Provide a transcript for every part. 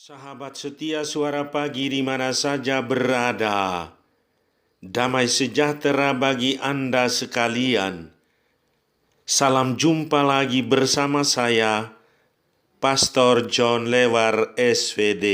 Sahabat setia Suara Pagi di mana saja berada, damai sejahtera bagi Anda sekalian. Salam jumpa lagi bersama saya, Pastor John Lewar SVD.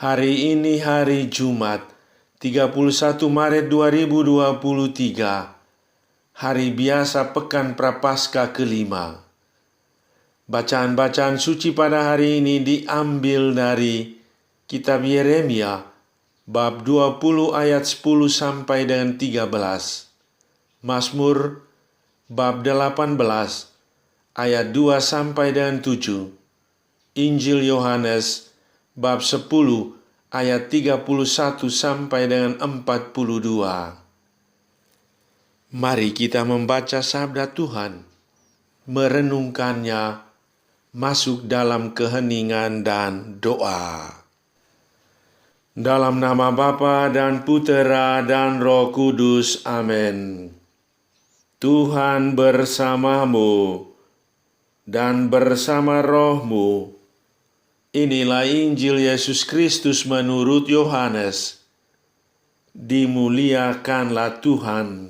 Hari ini hari Jumat, 31 Maret 2023, hari biasa Pekan Prapaskah kelima. Bacaan-bacaan suci pada hari ini diambil dari Kitab Yeremia, bab 20 ayat 10 sampai dengan 13. Mazmur, bab 18, ayat 2 sampai dengan 7. Injil Yohanes, bab 10, ayat 31 sampai dengan 42. Mari kita membaca sabda Tuhan, merenungkannya, masuk dalam keheningan dan doa. Dalam nama Bapa dan Putera dan Roh Kudus, amin. Tuhan bersamamu dan bersama rohmu. Inilah Injil Yesus Kristus menurut Yohanes. Dimuliakanlah Tuhan.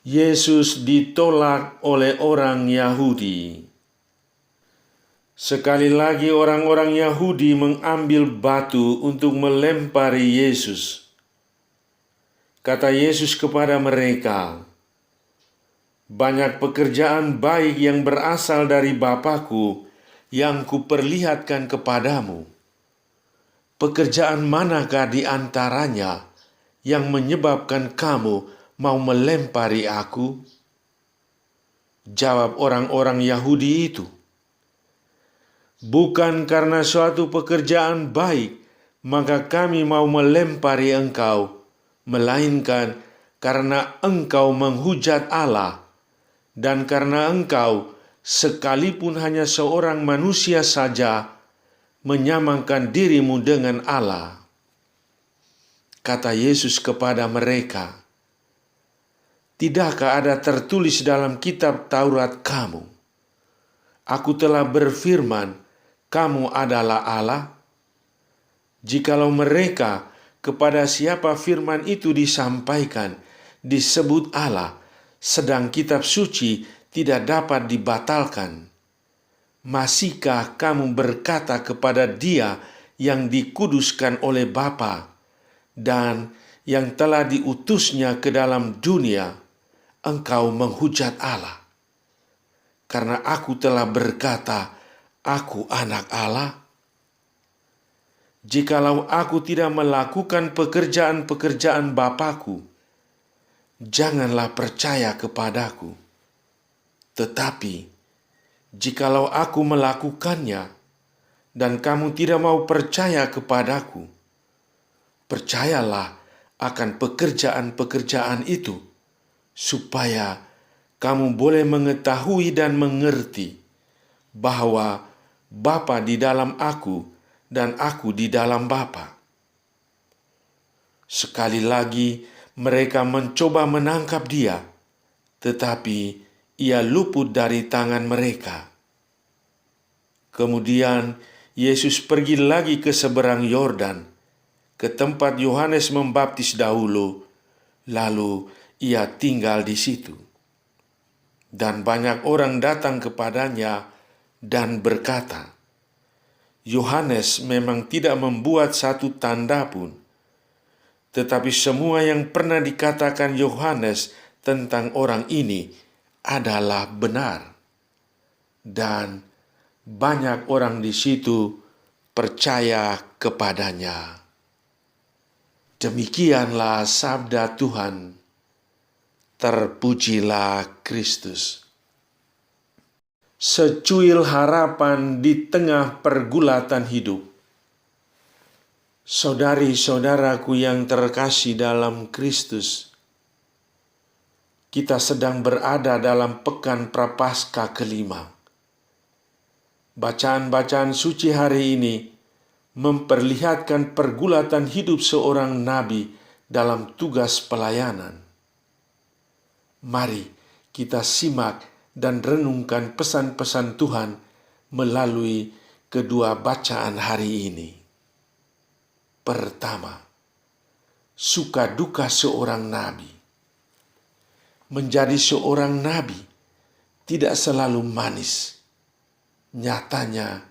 Yesus ditolak oleh orang Yahudi. Sekali lagi orang-orang Yahudi mengambil batu untuk melempari Yesus. Kata Yesus kepada mereka, "Banyak pekerjaan baik yang berasal dari Bapa-Ku yang kuperlihatkan kepadamu. Pekerjaan manakah di antaranya yang menyebabkan kamu mau melempari Aku?" Jawab orang-orang Yahudi itu, "Bukan karena suatu pekerjaan baik, maka kami mau melempari engkau, melainkan karena engkau menghujat Allah, dan karena engkau, sekalipun hanya seorang manusia saja, menyamakan dirimu dengan Allah." Kata Yesus kepada mereka, "Tidakkah ada tertulis dalam kitab Taurat kamu, Aku telah berfirman, kamu adalah Allah?" Jikalau mereka kepada siapa firman itu disampaikan disebut Allah, sedang kitab suci tidak dapat dibatalkan, masihkah kamu berkata kepada Dia yang dikuduskan oleh Bapa dan yang telah diutusnya ke dalam dunia, engkau menghujat Allah? Karena Aku telah berkata, Aku anak Allah? Jikalau Aku tidak melakukan pekerjaan-pekerjaan Bapa-Ku, janganlah percaya kepadaku. Tetapi, jikalau Aku melakukannya, dan kamu tidak mau percaya kepadaku, percayalah akan pekerjaan-pekerjaan itu, supaya kamu boleh mengetahui dan mengerti bahwa Bapa di dalam Aku dan Aku di dalam Bapa. Sekali lagi mereka mencoba menangkap Dia, tetapi Ia luput dari tangan mereka. Kemudian Yesus pergi lagi ke seberang Yordan, ke tempat Yohanes membaptis dahulu, lalu Ia tinggal di situ. Dan banyak orang datang kepadanya dan berkata, "Yohanes memang tidak membuat satu tanda pun, tetapi semua yang pernah dikatakan Yohanes tentang orang ini adalah benar." Dan banyak orang di situ percaya kepadanya. Demikianlah sabda Tuhan. Terpujilah Kristus. Secuil harapan di tengah pergulatan hidup. Saudari-saudaraku yang terkasih dalam Kristus, kita sedang berada dalam Pekan Prapaskah kelima. Bacaan-bacaan suci hari ini memperlihatkan pergulatan hidup seorang nabi dalam tugas pelayanan. Mari kita simak dan renungkan pesan-pesan Tuhan melalui kedua bacaan hari ini. Pertama, suka duka seorang nabi. Menjadi seorang nabi tidak selalu manis. Nyatanya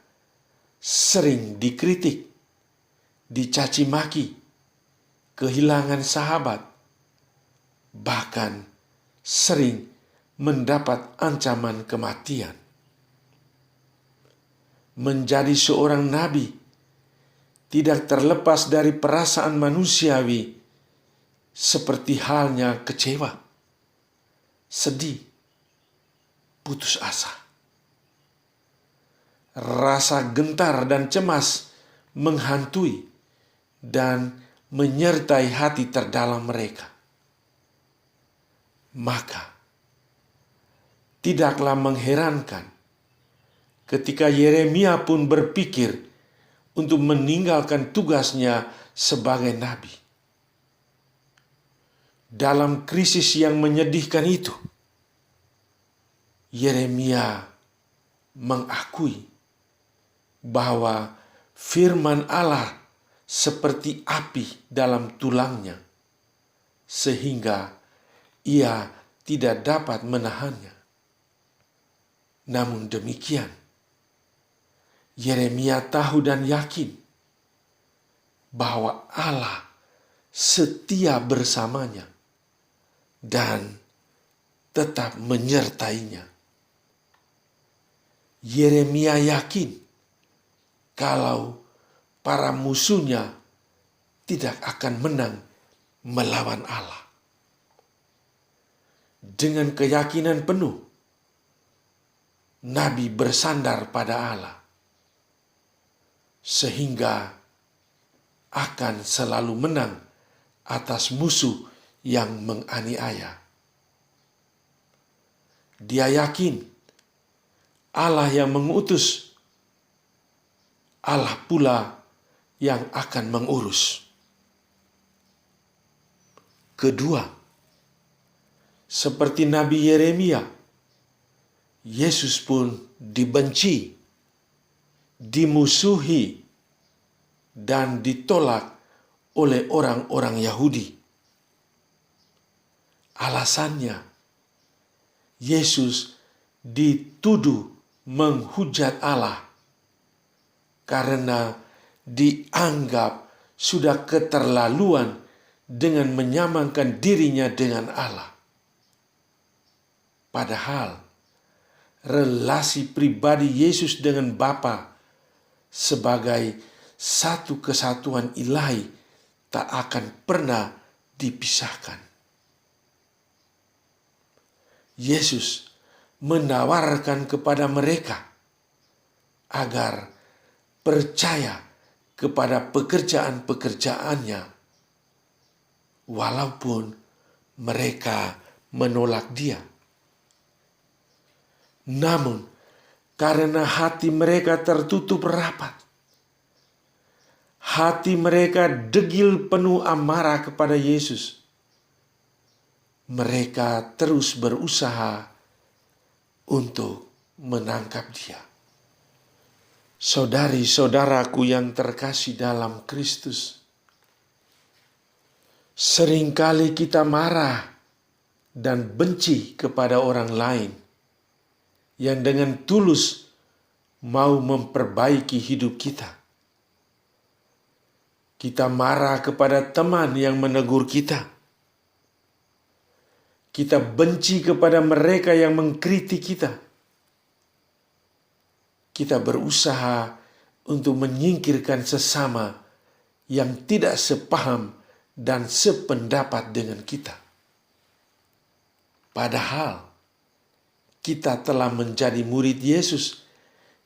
sering dikritik, dicaci maki, kehilangan sahabat, bahkan sering mendapat ancaman kematian. Menjadi seorang nabi tidak terlepas dari perasaan manusiawi seperti halnya kecewa, sedih, putus asa. Rasa gentar dan cemas menghantui dan menyertai hati terdalam mereka. Maka, tidaklah mengherankan ketika Yeremia pun berpikir untuk meninggalkan tugasnya sebagai nabi. Dalam krisis yang menyedihkan itu, Yeremia mengakui bahwa firman Allah seperti api dalam tulangnya, sehingga ia tidak dapat menahannya. Namun demikian, Yeremia tahu dan yakin bahwa Allah setia bersamanya dan tetap menyertainya. Yeremia yakin kalau para musuhnya tidak akan menang melawan Allah. Dengan keyakinan penuh, Nabi bersandar pada Allah, sehingga akan selalu menang atas musuh yang menganiaya. Dia yakin Allah yang mengutus, Allah pula yang akan mengurus. Kedua, seperti Nabi Yeremia, Yesus pun dibenci, dimusuhi, dan ditolak oleh orang-orang Yahudi. Alasannya, Yesus dituduh menghujat Allah karena dianggap sudah keterlaluan dengan menyamakan dirinya dengan Allah. Padahal relasi pribadi Yesus dengan Bapa sebagai satu kesatuan ilahi tak akan pernah dipisahkan. Yesus menawarkan kepada mereka agar percaya kepada pekerjaan-pekerjaannya, walaupun mereka menolak Dia. Namun, karena hati mereka tertutup rapat, hati mereka degil penuh amarah kepada Yesus, mereka terus berusaha untuk menangkap Dia. Saudari-saudaraku yang terkasih dalam Kristus, seringkali kita marah dan benci kepada orang lain yang dengan tulus mau memperbaiki hidup kita. Kita marah kepada teman yang menegur kita. Kita benci kepada mereka yang mengkritik kita. Kita berusaha untuk menyingkirkan sesama yang tidak sepaham dan sependapat dengan kita. Padahal kita telah menjadi murid Yesus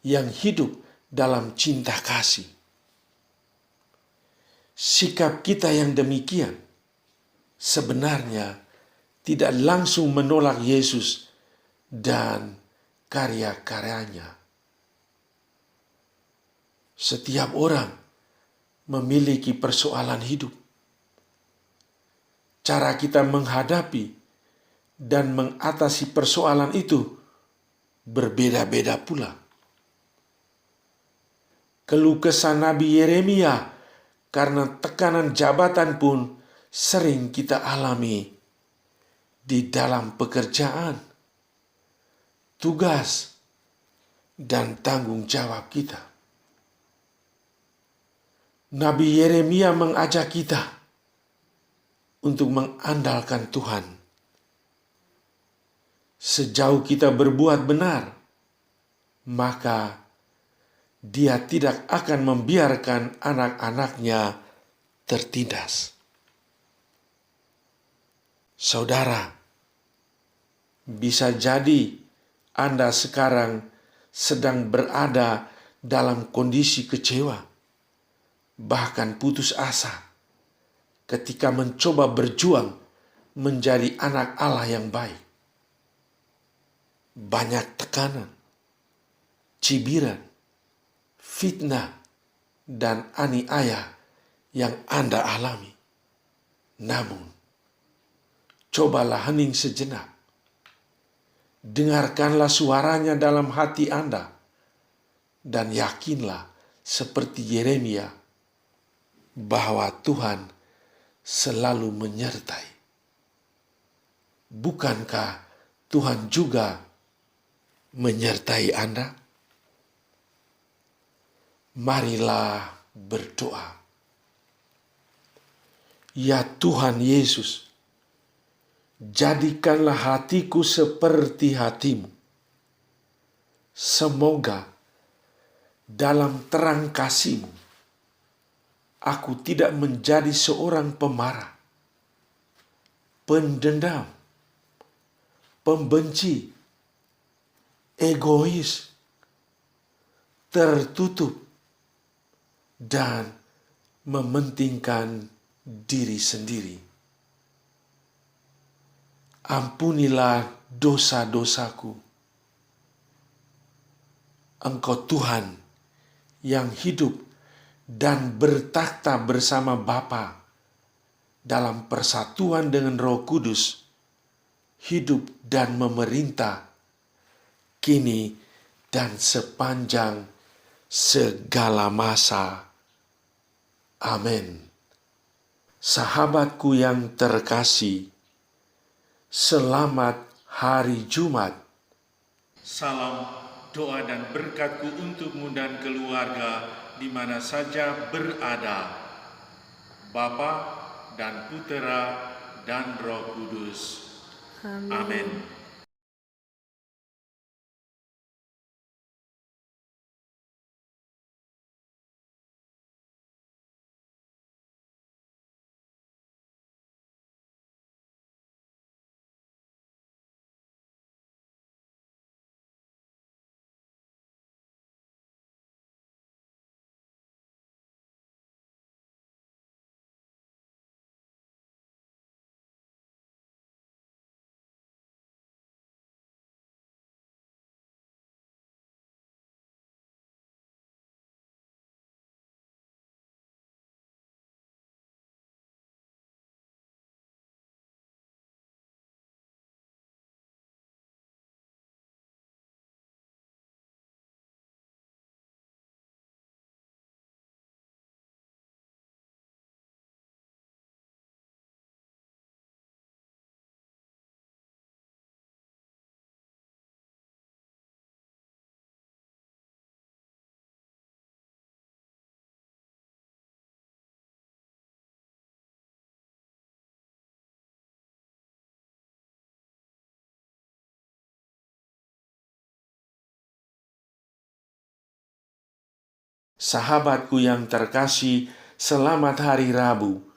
yang hidup dalam cinta kasih. Sikap kita yang demikian sebenarnya tidak langsung menolak Yesus dan karya-karyanya. Setiap orang memiliki persoalan hidup. Cara kita menghadapi dan mengatasi persoalan itu berbeda-beda pula. Keluh kesah Nabi Yeremia karena tekanan jabatan pun sering kita alami di dalam pekerjaan, tugas, dan tanggung jawab kita. Nabi Yeremia mengajak kita untuk mengandalkan Tuhan. Sejauh kita berbuat benar, maka Dia tidak akan membiarkan anak-anaknya tertindas. Saudara, bisa jadi Anda sekarang sedang berada dalam kondisi kecewa, bahkan putus asa ketika mencoba berjuang menjadi anak Allah yang baik. Banyak tekanan, cibiran, fitnah, dan aniaya yang Anda alami. Namun, cobalah hening sejenak. Dengarkanlah suaranya dalam hati Anda, dan yakinlah seperti Yeremia bahwa Tuhan selalu menyertai. Bukankah Tuhan juga menyertai Anda? Marilah berdoa. Ya Tuhan Yesus, jadikanlah hatiku seperti hati-Mu. Semoga dalam terang kasih-Mu, aku tidak menjadi seorang pemarah, pendendam, pembenci, egois, tertutup, dan mementingkan diri sendiri. Ampunilah dosa-dosaku. Engkau Tuhan yang hidup dan bertakhta bersama Bapa dalam persatuan dengan Roh Kudus, hidup dan memerintah kini dan sepanjang segala masa. Amin. Sahabatku yang terkasih, selamat hari Jumat. Salam doa dan berkatku untukmu dan keluarga di mana saja berada. Bapa dan Putera dan Roh Kudus. Amin. Sahabatku yang terkasih, selamat hari Rabu.